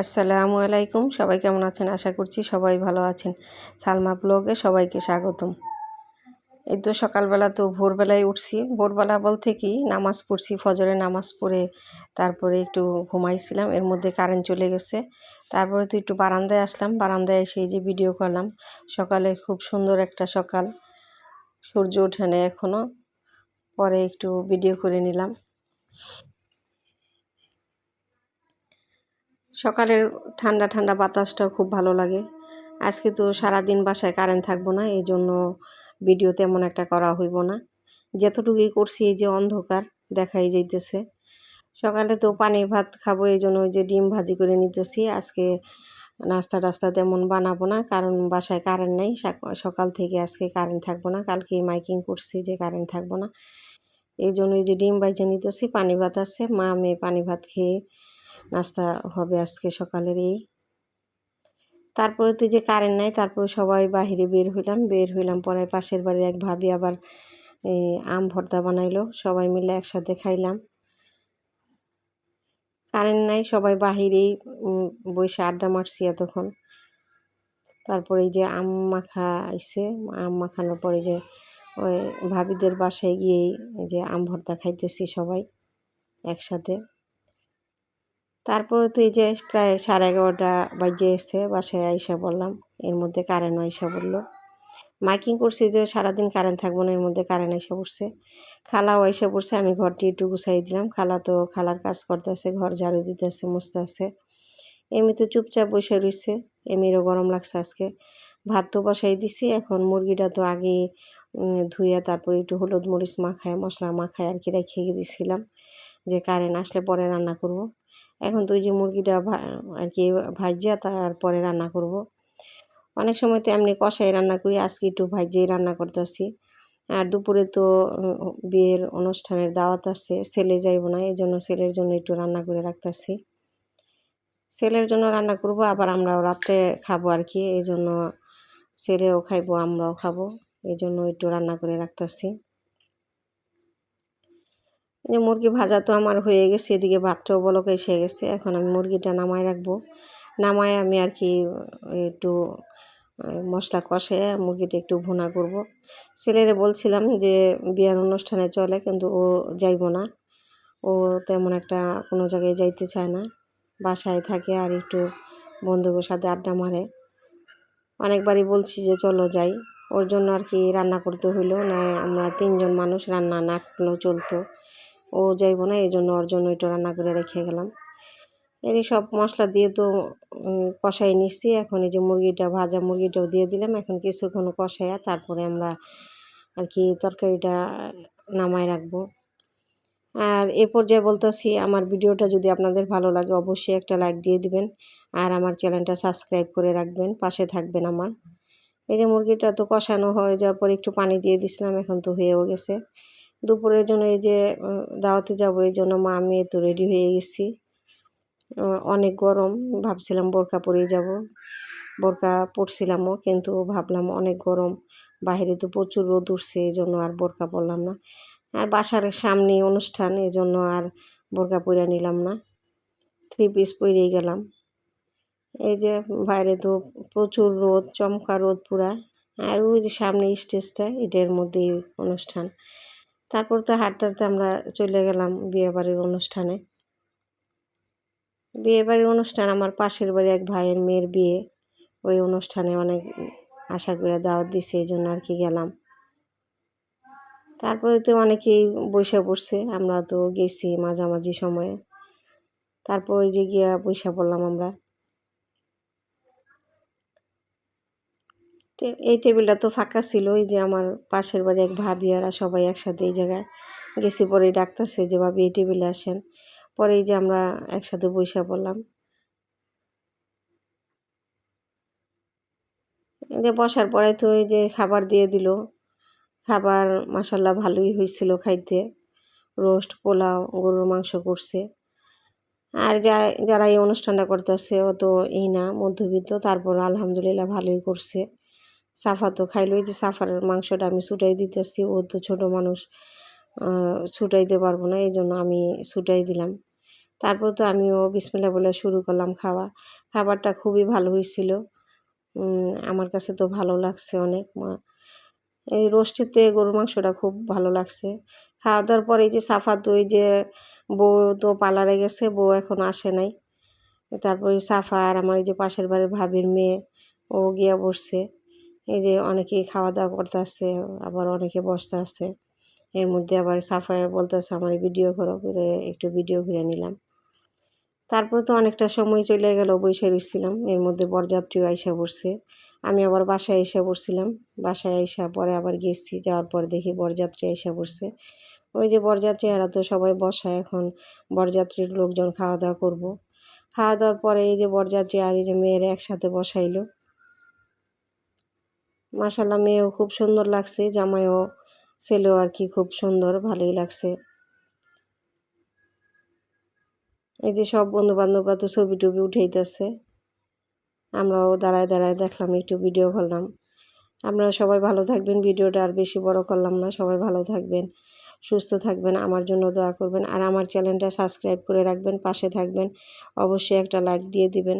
আসসালামু আলাইকুম। সবাই কেমন আছেন? আশা করছি সবাই ভালো আছেন। সালমা ব্লগে সবাইকে স্বাগতম। এই তো সকালবেলা তো ভোরবেলায় উঠছি। ভোরবেলা বলতে কি নামাজ পড়ছি, ফজরের নামাজ পড়ে তারপরে একটু ঘুমাইছিলাম। এর মধ্যে কারেন্ট চলে গেছে। তারপরে তো একটু বারান্দায় আসলাম। বারান্দায় এসে এই যে ভিডিও করলাম। সকালে খুব সুন্দর একটা সকাল। সূর্য ওঠে নাই এখনো। পরে একটু ভিডিও করে নিলাম। সকালের ঠান্ডা ঠান্ডা বাতাসটাও খুব ভালো লাগে। আজকে তো সারাদিন বাসায় কারেন্ট থাকবো না, এই জন্য ভিডিও তেমন একটা করা হইব না। যতটুকুই করছি এই যে অন্ধকার দেখাই যাইতেছে। সকালে তো পানি ভাত খাবো, এই জন্য ওই যে ডিম ভাজি করে নিতেছি। আজকে নাস্তা টাস্তা তেমন বানাবো না, কারণ বাসায় কারেন্ট নেই। সকাল থেকে আজকে কারেন্ট থাকবো না। কালকে মাইকিং করছি যে কারেন্ট থাকবো না, এই জন্য এই যে ডিম ভাজি নিতেছি। পানি ভাত আছে, মা মেয়ে পানি ভাত খেয়ে নাস্তা হবে আজকে সকালের। তারপরে তো যে কারেন্ট নাই, তারপরে সবাই বাহিরে বের হইলাম পরে পাশের বাড়ির এক ভাবি আবার আম ভর্তা বানাইলো, সবাই মিলে একসাথে খাইলাম। কারেন্ট নাই, সবাই বাহিরেই বসে আড্ডা মারছি এতক্ষণ। তারপরে এই যে আম মাখা আইছে, আম মাখানোর পরে যে ওই ভাবিদের বাসায় গিয়ে এই যে আম ভর্তা খাইতেছি সবাই একসাথে। তারপরে তো এই যে প্রায় 11:30 বাজে এসে বাসায় আইসা বললাম, এর মধ্যে কারেন্ট আইসা বললো। মাইকিং করছি যে সারাদিন কারেন্ট থাকবো না, এর মধ্যে কারেন্ট আইসা পড়ছে। খালাও আইসা পড়ছে, আমি ঘরটি একটু গুছাই দিলাম। খালা তো খালার কাজ করতেছে, ঘর ঝাড়ু দিতেছে, মুছতেছে। এমনি তো চুপচাপ বসে রয়েছে, এমনিরও গরম লাগছে আজকে। ভাত তো বসাই দিছি, এখন মুরগিটা তো আগে ধুয়ে তারপরে একটু হলুদ মরিচ মাখায় মশলা মাখায় আর কি রেখে দিয়েছিলাম, যে কারেন্ট আসলে পরে রান্না করব। এখন তো ওই যে মুরগিটা আর কি ভাজিয়া তারপরে রান্না করব। অনেক সময় তো এমনি কষাই রান্না করি, আজকে একটু ভাজিয়েই রান্না করতেছি। আর দুপুরে তো বিয়ের অনুষ্ঠানের দাওয়াত আছে, ছেলে যাইব না, এই জন্য ছেলের জন্য একটু রান্না করে রাখতেছি। ছেলের জন্য রান্না করব, আবার আমরাও রাত্রে খাবো আর কি, এই জন্য ছেলেও খাইবো আমরাও খাবো, এই জন্য একটু রান্না করে রাখতেছি। এই যে মুরগি ভাজা তো আমার হয়ে গেছে, এদিকে ভাতটাও বলক এসে গেছে। এখন আমি মুরগিটা নামায় রাখবো। নামায় আমি আর কি একটু মশলা কষে মুরগিটা একটু ভুনা করব। ছেলেরে বলছিলাম যে বিয়ার অনুষ্ঠানে চলে, কিন্তু ও যাইব না। ও তেমন একটা কোনো জায়গায় যাইতে চায় না, বাসায় থাকে আর একটু বন্ধুদের সাথে আড্ডা মারে। অনেকবারই বলছি যে চলো যাই, ওর জন্য আর কি রান্না করতে হইলো না। আমরা 3 জন মানুষ, রান্না না করলেও চলতো। ও যাইব না, এই জন্য ওর জন্য একটু রান্না করে রেখে গেলাম। এই সব মশলা দিয়ে তো কষাই নিচ্ছি। এখন এই যে মুরগিটা ভাজা মুরগিটাও দিয়ে দিলাম। এখন কিছুক্ষণ কষাইয়া তারপরে আমরা আর কি তরকারিটা নামায় রাখবো। আর এ পর্যায়ে বলতেছি, আমার ভিডিওটা যদি আপনাদের ভালো লাগে অবশ্যই একটা লাইক দিয়ে দিবেন, আর আমার চ্যানেলটা সাবস্ক্রাইব করে রাখবেন, পাশে থাকবেন আমার। এই যে মুরগিটা তো কষানো হয়ে যাওয়ার পর একটু পানি দিয়ে দিছিলাম, এখন তো হয়েও গেছে। দুপুরের জন্য এই যে দাওয়াতে যাবো, এই জন্য মা মেয়ে তো রেডি হয়ে গেছি। অনেক গরম, ভাবছিলাম বোরকা পরেই যাব, বোরকা পরছিলামও, কিন্তু ভাবলাম অনেক গরম, বাইরে তো প্রচুর রোদ উঠছে, এই জন্য আর বোরকা পরলাম না। আর বাসার সামনে অনুষ্ঠান, এই জন্য আর বোরকা পরে নিলাম না, 3 পিস পরেই গেলাম। এই যে বাইরে তো প্রচুর রোদ, চমকা রোদ পুরা। আর ওই যে সামনে স্টেজটা, এটার মধ্যেই অনুষ্ঠান। তারপর তো হাঁটতে হাঁটতে আমরা চলে গেলাম বিয়েবাড়ির অনুষ্ঠানে। বিয়েবাড়ির অনুষ্ঠান আমার পাশের বাড়ি এক ভাইয়ের মেয়ের বিয়ে। ওই অনুষ্ঠানে অনেক আশা করে দাওয়াত দিছে, এই জন্য আর কি গেলাম। তারপরে তো অনেকেই বইসা পড়ছে, আমরা তো গেছি মাঝামাঝি সময়ে। তারপর ওই যে গিয়া বইসা পড়লাম আমরা। এই টেবিলটা তো ফাঁকা ছিল, এই যে আমার পাশের বাড়ি এক ভাবি আর সবাই একসাথে এই জায়গায় গেছি। পরে ডাকতেছে যে ভাবি এই টেবিলে আসেন। পরে এই যে আমরা একসাথে বইসা পড়লাম। এই যে বসার পরে তো এই যে খাবার দিয়ে দিল। খাবার মাশাল্লাহ ভালোই হয়েছিল খাইতে। রোস্ট, পোলাও, গরুর মাংস করছে। আর যারা এই অনুষ্ঠানটা করতেছে ও তো এই না, মধ্যবিত্ত, তারপর আলহামদুলিল্লাহ ভালোই করছে। সাফা তো খাইলো, এই যে সাফার মাংসটা আমি ছুটাই দিতেছি, ও তো ছোট মানুষ, ছুটাইতে পারবো না, এই জন্য আমি ছুটাই দিলাম। তারপর তো আমিও বিসমিল্লাহ বলে শুরু করলাম খাওয়া। খাবারটা খুবই ভালো হয়েছিল। আমার কাছে তো ভালো লাগছে অনেক। এই রোস্টেতে গরুর মাংসটা খুব ভালো লাগছে। খাওয়া দাওয়ার পরে এই যে সাফাত ওই যে বউ তো পার্লারে গেছে, বউ এখনো আসে নাই। তারপরে সাফা আর আমার এই যে পাশের বাড়ির ভাবির মেয়ে ও গিয়া বসছে। এই যে অনেকেই খাওয়া দাওয়া করতেছে, আবার অনেকে বসতে আছে। এর মধ্যে আবার সাফায় বলতেছে আমার ভিডিও করো, করে একটু ভিডিও করে নিলাম। তারপর তো অনেকটা সময় চলে গেল, বসে রইছিলাম। এর মধ্যে বরযাত্রীও আইসা পড়ছে। আমি আবার বাসায় এসে পড়ছিলাম। বাসায় আইসা পরে আবার গেছি, যাওয়ার পর দেখি বরযাত্রী আইসা পড়ছে। ওই যে বরযাত্রী এরা তো সবাই বসা, এখন বরযাত্রীর লোকজন খাওয়া দাওয়া করব। খাওয়া দাওয়ার পরে এই যে বরযাত্রী আর এই যে মেয়েরা একসাথে বসাইলো। মাশাআল্লাহ মেয়েও খুব সুন্দর লাগছে, জামাইও ছেলেও আর কি খুব সুন্দর, ভালোই লাগছে। এই যে সব বন্ধু বান্ধবরা তো ছবি টবি উঠাইতেছে, আমরাও দাঁড়ায় দাঁড়ায় দেখলাম, একটু ভিডিও করলাম। আপনারা সবাই ভালো থাকবেন। ভিডিওটা আর বেশি বড় করলাম না। সবাই ভালো থাকবেন, সুস্থ থাকবেন, আমার জন্য দোয়া করবেন। আর আমার চ্যানেলটা সাবস্ক্রাইব করে রাখবেন, পাশে থাকবেন। অবশ্যই একটা লাইক দিয়ে দিবেন।